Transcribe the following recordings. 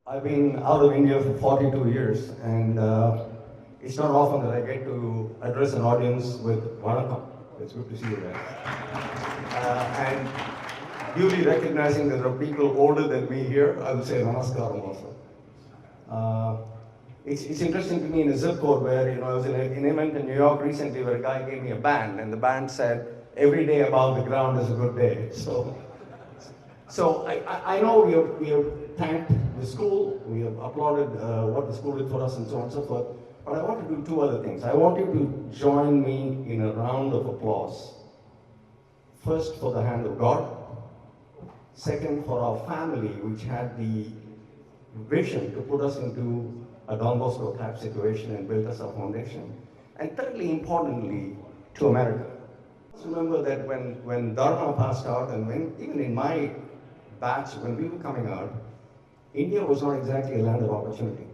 I've been out of India for 42 years, and it's not often that I get to address an audience with Vanakkam. It's good to see you guys. And duly recognizing that there are people older than me here, I will say Namaskaram also. It's interesting to me in a zip code where, I was in an event in New York recently where a guy gave me a band, and the band said, "Every day above the ground is a good day." So I know we have thanked the school, we have applauded what the school did for us and so on and so forth, but I want to do two other things. I want you to join me in a round of applause. First, for the hand of God. Second, for our family, which had the vision to put us into a Don Bosco type situation and build us a foundation. And thirdly, importantly, to America. Remember that when Dharma passed out, and even in my batch, when we were coming out, India was not exactly a land of opportunity.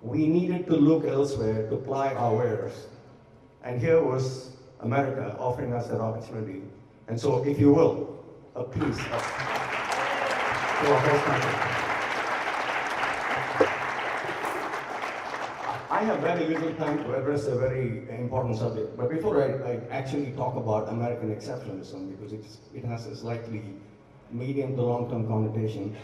We needed to look elsewhere to ply our wares. And here was America offering us that opportunity. And so, if you will, please, to our host country. I have very little time to address a very important subject, but before I actually talk about American exceptionalism, because it has a slightly medium to long-term connotation,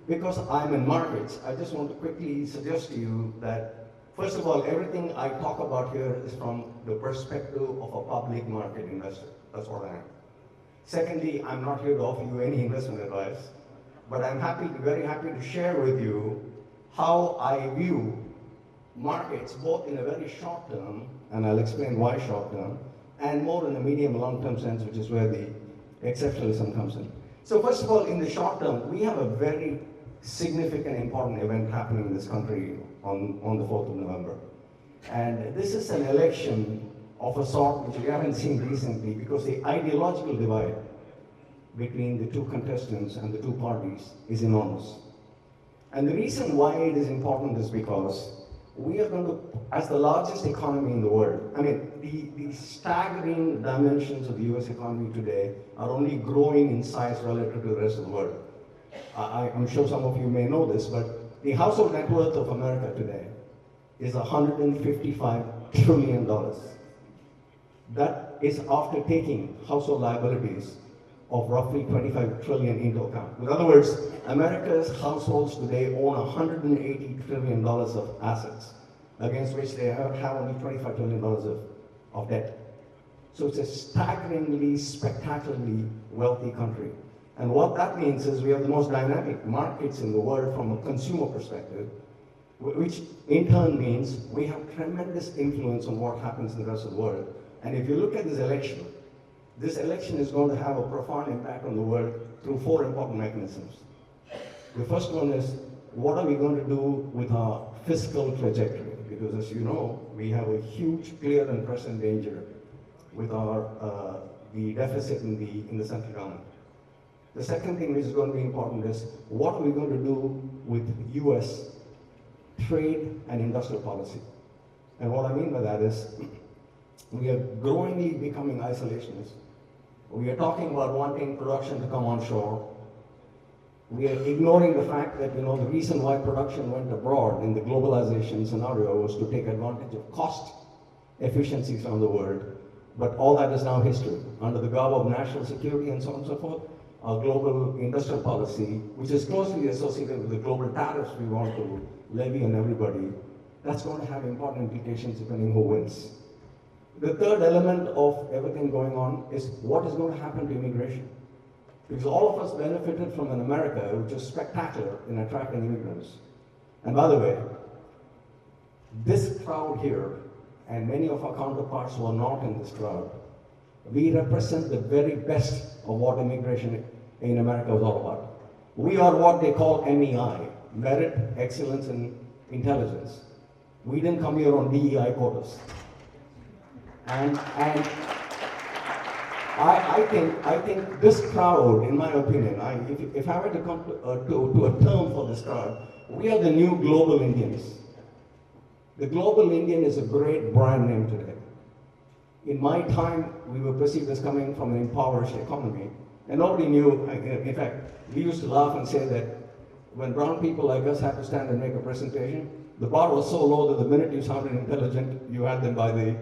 because I'm in markets, I just want to quickly suggest to you that, first of all, everything I talk about here is from the perspective of a public market investor. That's what I am. Secondly, I'm not here to offer you any investment advice, but I'm very happy to share with you how I view markets, both in a very short term, and I'll explain why short term, and more in a medium long-term sense, which is where the exceptionalism comes in. So first of all, in the short term, we have a very significant, important event happening in this country on the 4th of November. And this is an election of a sort which we haven't seen recently, because the ideological divide between the two contestants and the two parties is enormous. And the reason why it is important is because we are going to, as the largest economy in the world, I mean, the staggering dimensions of the US economy today are only growing in size relative to the rest of the world. I'm sure some of you may know this, but the household net worth of America today is $155 trillion. That is after taking household liabilities of roughly 25 trillion into account. In other words, America's households today own $180 trillion of assets, against which they have only $25 trillion of debt. So it's a staggeringly, spectacularly wealthy country. And what that means is we have the most dynamic markets in the world from a consumer perspective, which in turn means we have tremendous influence on what happens in the rest of the world. And if you look at this election is going to have a profound impact on the world through four important mechanisms. The first one is, what are we going to do with our fiscal trajectory? Because as you know, we have a huge, clear and present danger with our the deficit in the central government. The second thing which is going to be important is, what are we going to do with US trade and industrial policy? And what I mean by that is, we are growingly becoming isolationists. We are talking about wanting production to come onshore. We are ignoring the fact that, the reason why production went abroad in the globalization scenario was to take advantage of cost efficiencies around the world. But all that is now history. Under the garb of national security and so on and so forth, our global industrial policy, which is closely associated with the global tariffs we want to levy on everybody, that's going to have important implications depending who wins. The third element of everything going on is what is going to happen to immigration. Because all of us benefited from an America which is spectacular in attracting immigrants. And by the way, this crowd here, and many of our counterparts who are not in this crowd, we represent the very best of what immigration in America is all about. We are what they call MEI, merit, excellence, and intelligence. We didn't come here on DEI quotas. And I think this crowd, in my opinion, if I were to come to a term for this crowd, we are the new global Indians. The global Indian is a great brand name today. In my time, we were perceived as coming from an impoverished economy, and nobody knew. In fact, we used to laugh and say that when brown people like us had to stand and make a presentation, the bar was so low that the minute you sounded intelligent, you had them by the,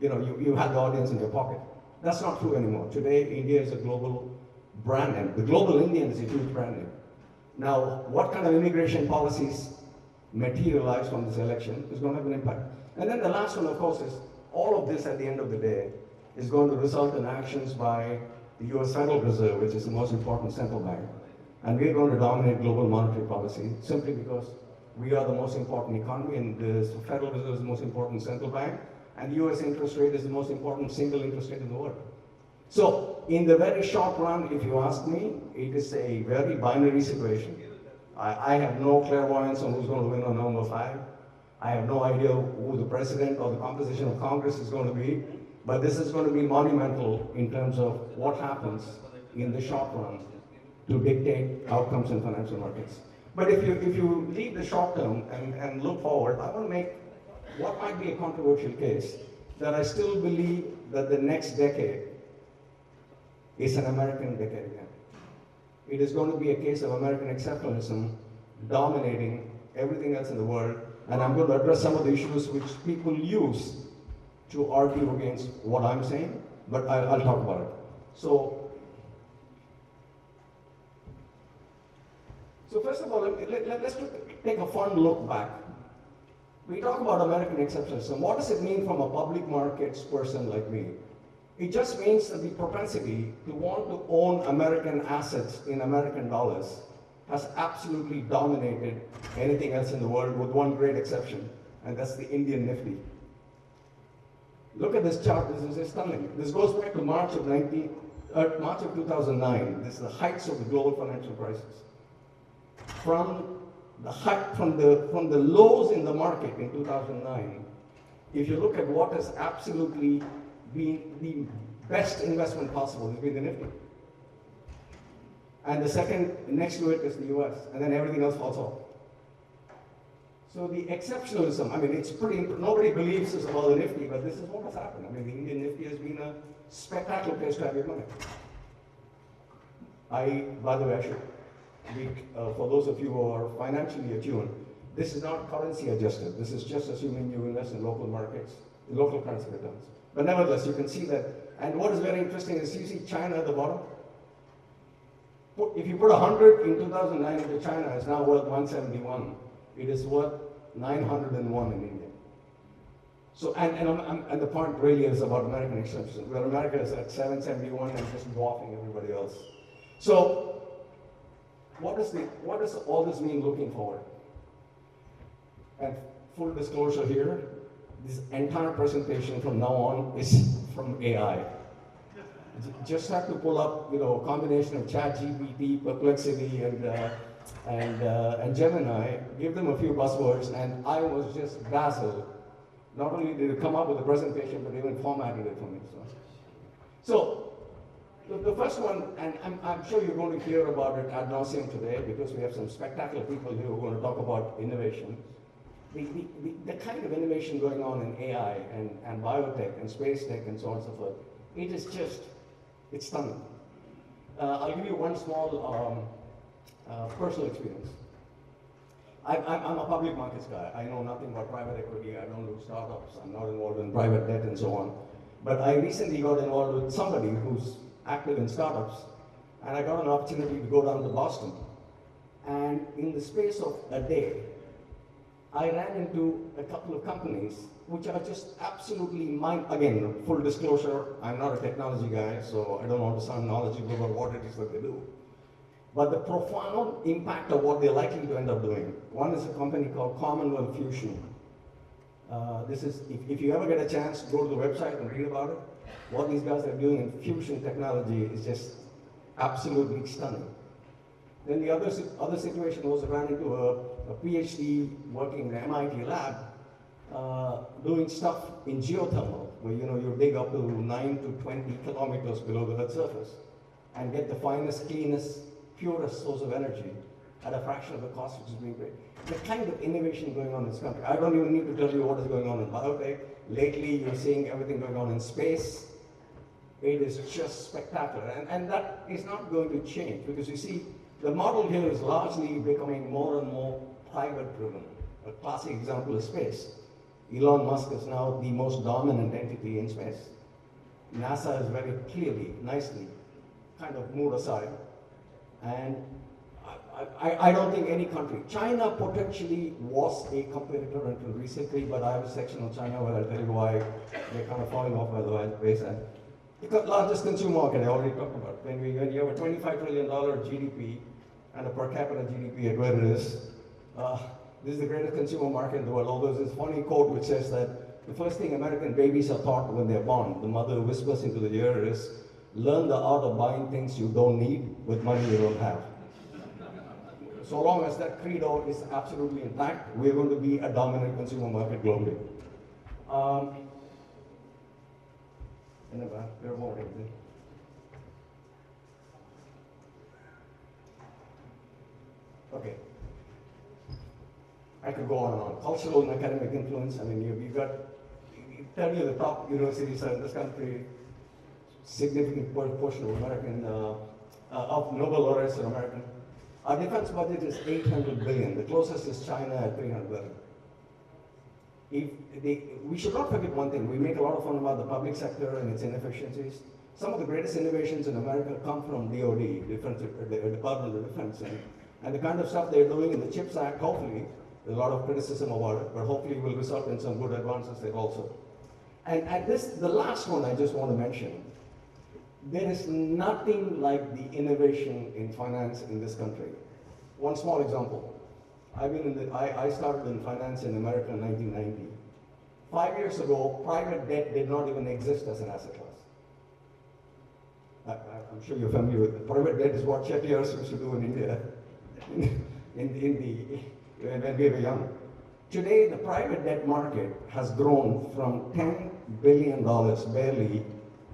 you had the audience in your pocket. That's not true anymore. Today, India is a global brand name. The global Indian is a huge brand name. Now, what kind of immigration policies materialize from this election is going to have an impact. And then the last one, of course, is all of this at the end of the day is going to result in actions by the US Federal Reserve, which is the most important central bank. And we're going to dominate global monetary policy simply because we are the most important economy and the Federal Reserve is the most important central bank, and the US interest rate is the most important single interest rate in the world. So, in the very short run, if you ask me, it is a very binary situation. I have no clairvoyance on who's going to win on November 5. I have no idea who the president or the composition of Congress is going to be, but this is going to be monumental in terms of what happens in the short run to dictate outcomes in financial markets. But if you leave the short term and look forward, I want to make what might be a controversial case, that I still believe that the next decade is an American decade again. It is going to be a case of American exceptionalism dominating everything else in the world, and I'm going to address some of the issues which people use to argue against what I'm saying, but I'll talk about it. So first of all, let's take a fun look back. We talk about American exceptionalism. What does it mean from a public markets person like me? It just means that the propensity to want to own American assets in American dollars has absolutely dominated anything else in the world with one great exception, and that's the Indian Nifty. Look at this chart, this is stunning. This goes back to March of 2009. This is the heights of the global financial crisis. From the lows in the market in 2009, if you look at what has absolutely been the best investment possible, it's been the Nifty. And the second next to it is the US, and then everything else falls off. So the exceptionalism, I mean, it's pretty, nobody believes this about the Nifty, but this is what has happened. I mean, the Indian Nifty has been a spectacular place to have your money. By the way, I should, for those of you who are financially attuned, this is not currency adjusted. This is just assuming you invest in local markets, in local currency returns. But nevertheless, you can see that. And what is very interesting is you see China at the bottom. If you put 100 in 2009 into China, it's now worth 171. It is worth 901 in India. So, and the point really is about American exceptions, where America is at 771 and just dwarfing everybody else. So, what does all this mean looking forward? And full disclosure here, this entire presentation from now on is from AI. Just have to pull up, a combination of ChatGPT, Perplexity, and Gemini, give them a few buzzwords, and I was just dazzled. Not only did it come up with a presentation, but even formatted it for me. So the first one, and I'm sure you're going to hear about it ad nauseum today, because we have some spectacular people here who are going to talk about innovation. The kind of innovation going on in AI and biotech and space tech and so on and so forth, it is just, it's stunning. I'll give you one small personal experience. I'm a public markets guy. I know nothing about private equity. I don't do startups. I'm not involved in private debt and so on. But I recently got involved with somebody who's active in startups, and I got an opportunity to go down to Boston. And in the space of a day, I ran into a couple of companies which are just absolutely again, full disclosure, I'm not a technology guy, so I don't want to sound knowledgeable about what it is that they do. But the profound impact of what they're likely to end up doing. One is a company called Commonwealth Fusion. This is, if you ever get a chance, go to the website and read about it. What these guys are doing in fusion technology is just absolutely stunning. Then the other situation was I ran into a PhD working in the MIT lab, doing stuff in geothermal, where you dig up to 9 to 20 kilometers below the Earth's surface and get the finest, cleanest, purest source of energy at a fraction of the cost, which is being paid. The kind of innovation going on in this country. I don't even need to tell you what is going on in biotech. Lately, you're seeing everything going on in space. It is just spectacular. And that is not going to change, because you see, The model here is largely becoming more and more private-driven. A classic example is space. Elon Musk is now the most dominant entity in space. NASA is very clearly, nicely, kind of moved aside. And I don't think any country, China potentially was a competitor until recently, but I have a section on China where I'll tell you why they're kind of falling off by the wayside. The largest consumer market, I already talked about. When you have a $25 trillion GDP and a per capita GDP at where it is, this is the greatest consumer market in the world. Although there's this funny quote which says that the first thing American babies are taught when they're born, the mother whispers into the ear is, learn the art of buying things you don't need with money you don't have. So long as that credo is absolutely intact, we're going to be a dominant consumer market globally. Okay. I could go on and on. Cultural and academic influence. I mean, you've got, tell you the top universities in this country, significant portion of American, of Nobel laureates are American. Our defense budget is $800 billion. The closest is China at $300 billion. We should not forget one thing. We make a lot of fun about the public sector and its inefficiencies. Some of the greatest innovations in America come from DOD, the Department of Defense, and the kind of stuff they're doing in the CHIPS Act, hopefully, there's a lot of criticism about it, but hopefully will result in some good advances there also. And the last one I just want to mention, there is nothing like the innovation in finance in this country. One small example. I started in finance in America in 1990. 5 years ago, private debt did not even exist as an asset class. I'm sure you're familiar with it. Private debt is what Chettiars used to do in India when we were young. Today, the private debt market has grown from $10 billion barely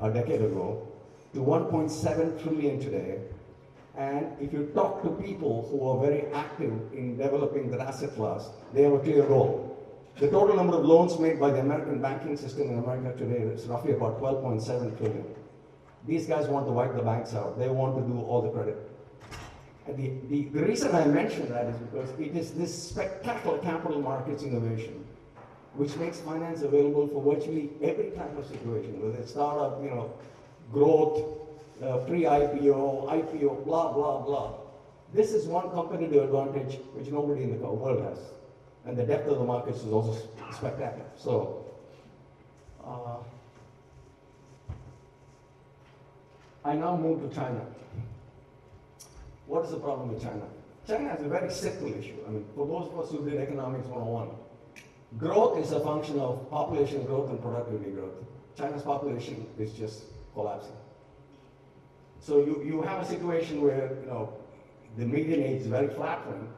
a decade ago to 1.7 trillion today. And if you talk to people who are very active in developing their asset class, they have a clear goal. The total number of loans made by the American banking system in America today is roughly about 12.7 trillion. These guys want to wipe the banks out. They want to do all the credit. And the reason I mention that is because it is this spectacular capital markets innovation which makes finance available for virtually every type of situation, whether it's startup, growth, pre-IPO, IPO, blah, blah, blah. This is one competitive advantage which nobody in the world has. And the depth of the markets is also spectacular. So, I now move to China. What is the problem with China? China has a very simple issue. I mean, for those of us who did economics 101, growth is a function of population growth and productivity growth. China's population is just collapsing. So you have a situation where, the median age is very flattering,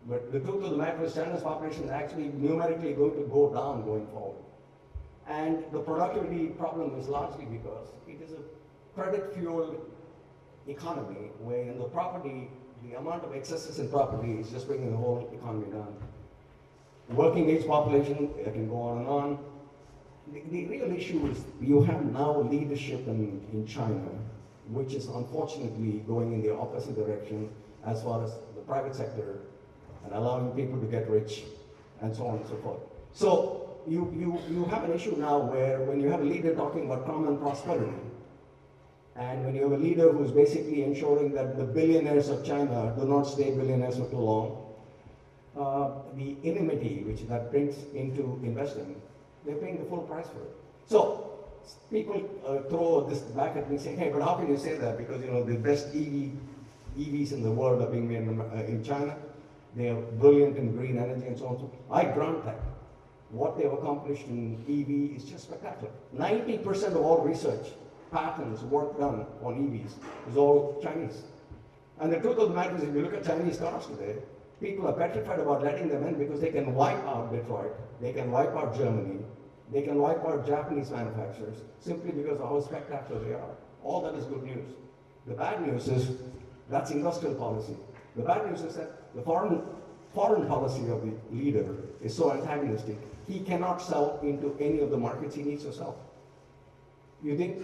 but the truth of the matter is China's population is actually numerically going to go down going forward. And the productivity problem is largely because it is a credit-fueled economy where in the amount of excesses in property is just bringing the whole economy down. Working age population, I can go on and on. The real issue is you have now leadership in China, which is unfortunately going in the opposite direction as far as the private sector and allowing people to get rich and so on and so forth. So you have an issue now where when you have a leader talking about common prosperity, and when you have a leader who's basically ensuring that the billionaires of China do not stay billionaires for too long, the enmity which that brings into investing, they're paying the full price for it. So people throw this back at me saying, hey, but how can you say that? Because the best EVs in the world are being made in China. They are brilliant in green energy and so on. So I grant that. What they've accomplished in EV is just spectacular. 90% of all research, patents, work done on EVs is all Chinese. And the truth of the matter is, if you look at Chinese cars today, people are petrified about letting them in because they can wipe out Detroit, they can wipe out Germany, they can wipe out Japanese manufacturers simply because of how spectacular they are. All that is good news. The bad news is that's industrial policy. The bad news is that the foreign policy of the leader is so antagonistic, he cannot sell into any of the markets he needs to sell. You think,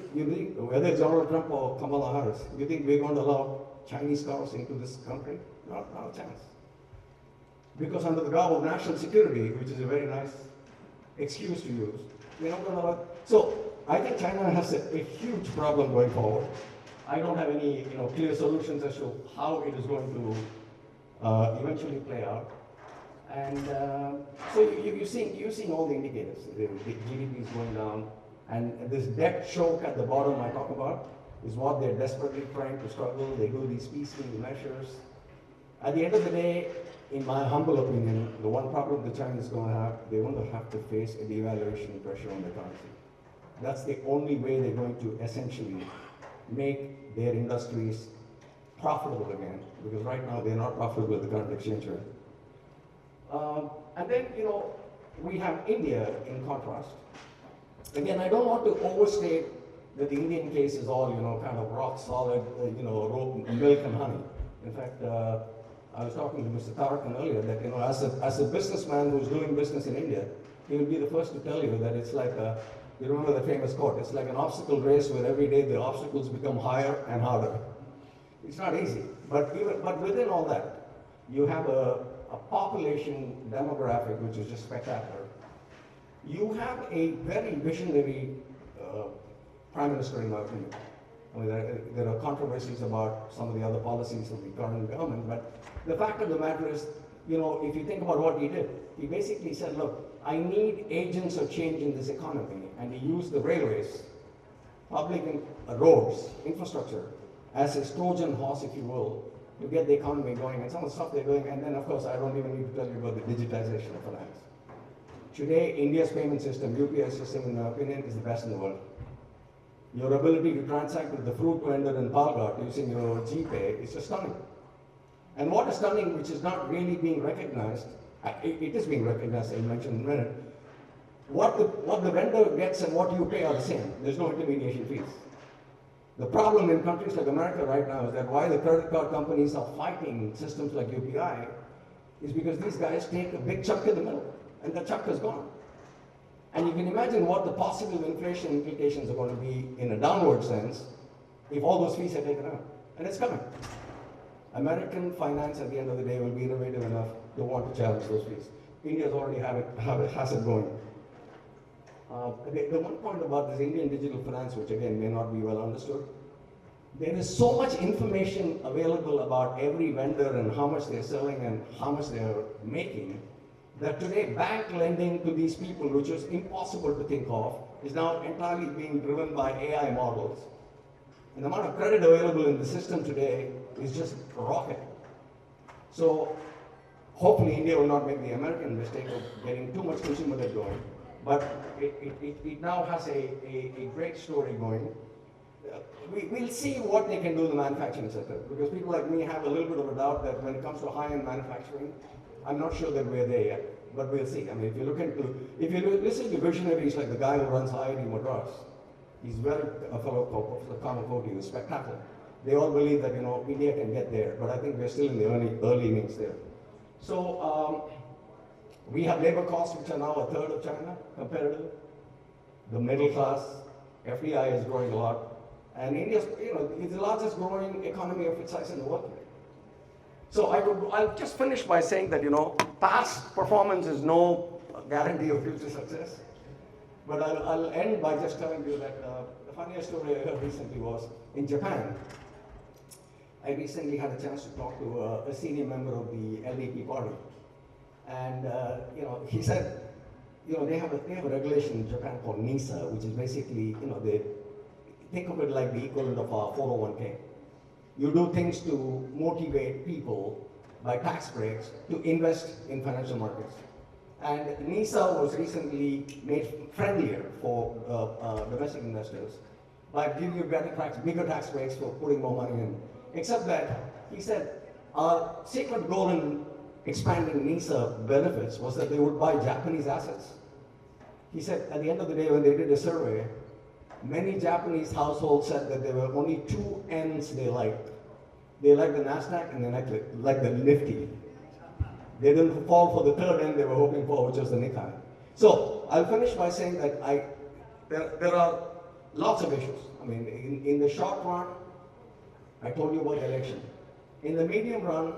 whether it's Donald Trump or Kamala Harris, you think we're going to allow Chinese cars into this country? Not a chance. Because under the garb of national security, which is a very nice excuse to use, we're not going to allow. So I think China has a huge problem going forward. I don't have any clear solutions as to how it is going to eventually play out. And so you're seeing all the indicators. The GDP is going down, and this debt choke at the bottom I talk about is what they're desperately trying to struggle. They do these piecemeal measures. At the end of the day, in my humble opinion, the one problem the Chinese are going to have, they're going to have to face a devaluation pressure on their currency. That's the only way they're going to essentially make their industries profitable again, because right now they're not profitable at the current exchange rate. And then, we have India in contrast. Again, I don't want to overstate that the Indian case is all, kind of rock solid, milk and honey. In fact, I was talking to Mr. Tarakan earlier that, as a businessman who's doing business in India, he will be the first to tell you that it's like you remember the famous quote, it's like an obstacle race where every day the obstacles become higher and harder. It's not easy, but within all that, you have a population demographic which is just spectacular. You have a very visionary prime minister in my opinion. I mean, there are controversies about some of the other policies of the current government, but the fact of the matter is, if you think about what he did, he basically said, look, I need agents of change in this economy, and he used the railways, public roads, infrastructure, as his Trojan horse, if you will, to get the economy going, and some of the stuff they're doing, and then of course I don't even need to tell you about the digitization of finance. Today, India's payment system, UPI system, in my opinion, is the best in the world. Your ability to transact with the fruit vendor in Palghat using your GPay is just stunning. And what is stunning, which is not really being recognized, it is being recognized, I'll mention in a minute, what the vendor gets and what you pay are the same. There's no intermediation fees. The problem in countries like America right now is that why the credit card companies are fighting systems like UPI is because these guys take a big chunk in the middle, and the chunk is gone. And you can imagine what the possible inflation implications are going to be in a downward sense if all those fees are taken out. And it's coming. American finance at the end of the day will be innovative enough to want to challenge those fees. India's already has it going. The one point about this Indian digital finance, which again may not be well understood, there is so much information available about every vendor and how much they're selling and how much they're making, that today bank lending to these people, which was impossible to think of, is now entirely being driven by AI models. And the amount of credit available in the system today is just rocketing. So hopefully India will not make the American mistake of getting too much consumer debt going, but it now has a great story going. We'll see what they can do in the manufacturing sector, because people like me have a little bit of a doubt that when it comes to high-end manufacturing, I'm not sure that we're there yet, but we'll see. I mean, if you listen to visionaries like the guy who runs IIT Madras, he's a fellow called Professor Kamakoti, who's spectacular. They all believe that, India can get there, but I think we're still in the early innings there. So, we have labor costs which are now a third of China, competitive. The middle class, FDI is growing a lot. And India's, it's the largest growing economy of its size in the world today. So I'll just finish by saying that, past performance is no guarantee of future success. But I'll end by just telling you that the funniest story I heard recently was in Japan. I recently had a chance to talk to a senior member of the LDP party. And, he said, they have a regulation in Japan called NISA, which is basically, they think of it like the equivalent of our 401k. You do things to motivate people by tax breaks to invest in financial markets. And NISA was recently made friendlier for domestic investors by giving you bigger tax breaks for putting more money in. Except that, he said, our secret goal in expanding NISA benefits was that they would buy Japanese assets. He said, at the end of the day, when they did a survey, many Japanese households said that there were only two N's they liked. They liked the NASDAQ and they liked the Nifty. They didn't fall for the third N they were hoping for, which was the Nikkei. So I'll finish by saying that there are lots of issues. I mean, in the short run, I told you about the election. In the medium run,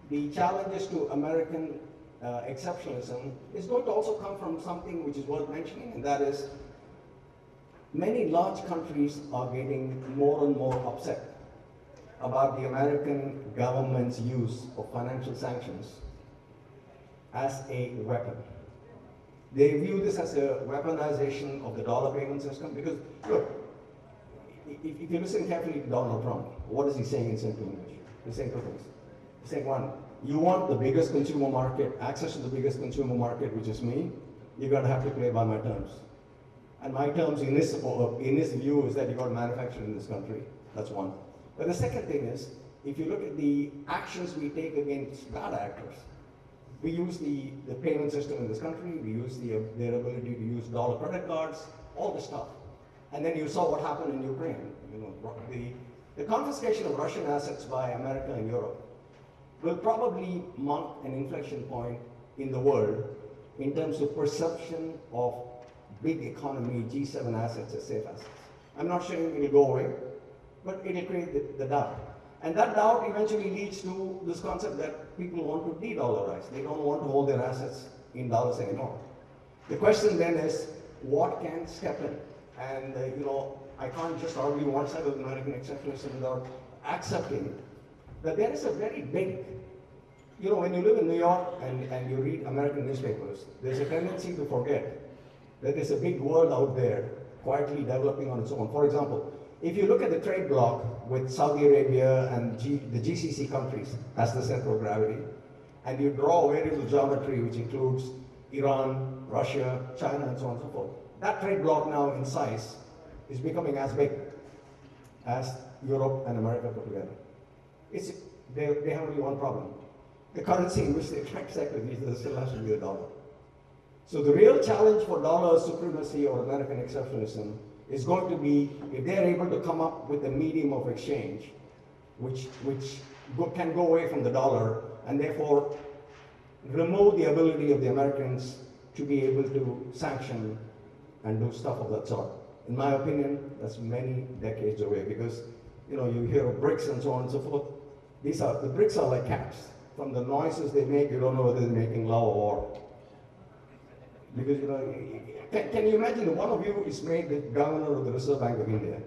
the challenges to American exceptionalism is going to also come from something which is worth mentioning, and that is many large countries are getting more and more upset about the American government's use of financial sanctions as a weapon. They view this as a weaponization of the dollar payment system because, look, if you listen carefully to Donald Trump, what is he saying in simple English? He's saying two things. He's saying, one, you want the biggest consumer market, access to the biggest consumer market, which is me, you're going to have to play by my terms. And my terms in this view is that you got to manufacture in this country. That's one. But the second thing is, if you look at the actions we take against bad actors, we use the payment system in this country, we use their ability to use dollar credit cards, all this stuff. And then you saw what happened in Ukraine. You know, the confiscation of Russian assets by America and Europe will probably mark an inflection point in the world in terms of perception of big economy G7 assets as safe assets. I'm not saying it will go away, but it will create the doubt. And that doubt eventually leads to this concept that people want to de-dollarize. They don't want to hold their assets in dollars anymore. The question then is, what can step in? And you know, I can't just argue one side of American exceptionalism without accepting that there is a very big, you know, when you live in New York and you read American newspapers, there's a tendency to forget that there's a big world out there quietly developing on its own. For example, if you look at the trade bloc with Saudi Arabia and the GCC countries as the center of gravity, and you draw a variable geometry which includes Iran, Russia, China, and so on and so forth, that trade bloc now in size is becoming as big as Europe and America put together. They have only one problem. The currency in which they transact with each other still has to be the dollar. So the real challenge for dollar supremacy or American exceptionalism is going to be if they're able to come up with a medium of exchange which can go away from the dollar and therefore remove the ability of the Americans to be able to sanction and do stuff of that sort. In my opinion, that's many decades away because, you know, you hear of BRICS and so on and so forth. The BRICS are like cats. From the noises they make, you don't know whether they're making love or war. Because, you know, can you imagine one of you is made the governor of the Reserve Bank of India?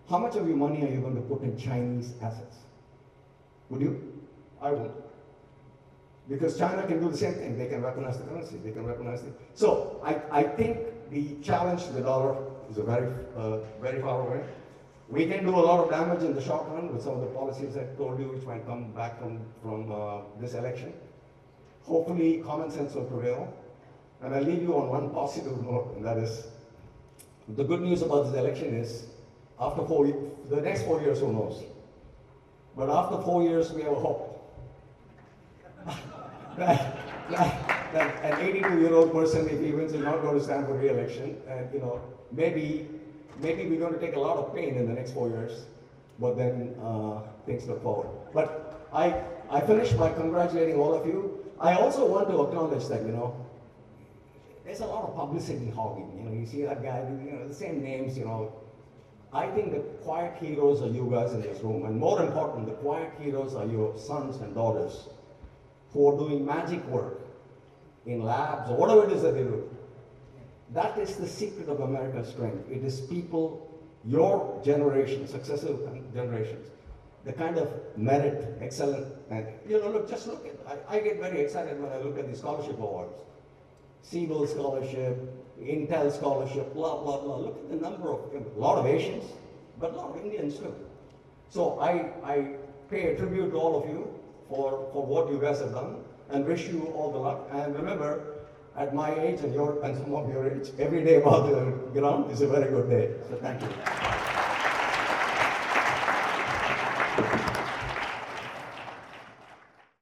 How much of your money are you going to put in Chinese assets? Would you? I would. Because China can do the same thing. They can weaponize the currency. They can weaponize the... So I think the challenge to the dollar is very far away. We can do a lot of damage in the short run with some of the policies I told you which might come back from this election. Hopefully common sense will prevail. And I'll leave you on one positive note, and that is, the good news about this election is, after the next 4 years, who knows? But after 4 years, we have a hope. that an 82-year-old person, if he wins, is not going to stand for re-election. And, you know, maybe we're going to take a lot of pain in the next 4 years, but then things look forward. But I finished by congratulating all of you. I also want to acknowledge that, you know, there's a lot of publicity hogging. You know, you see that guy, you know, the same names, you know. I think the quiet heroes are you guys in this room, and more important, the quiet heroes are your sons and daughters who are doing magic work in labs or whatever it is that they do. That is the secret of America's strength. It is people, your generation, successive generations, the kind of merit, excellent, and you know, look, just look at, I get very excited when I look at the scholarship awards. Siebel Scholarship, Intel Scholarship, blah, blah, blah. Look at the number of, a lot of Asians, but a lot of Indians too. So I pay a tribute to all of you for what you guys have done and wish you all the luck. And remember, at my age and some of your age, every day about the ground is a very good day. So thank you.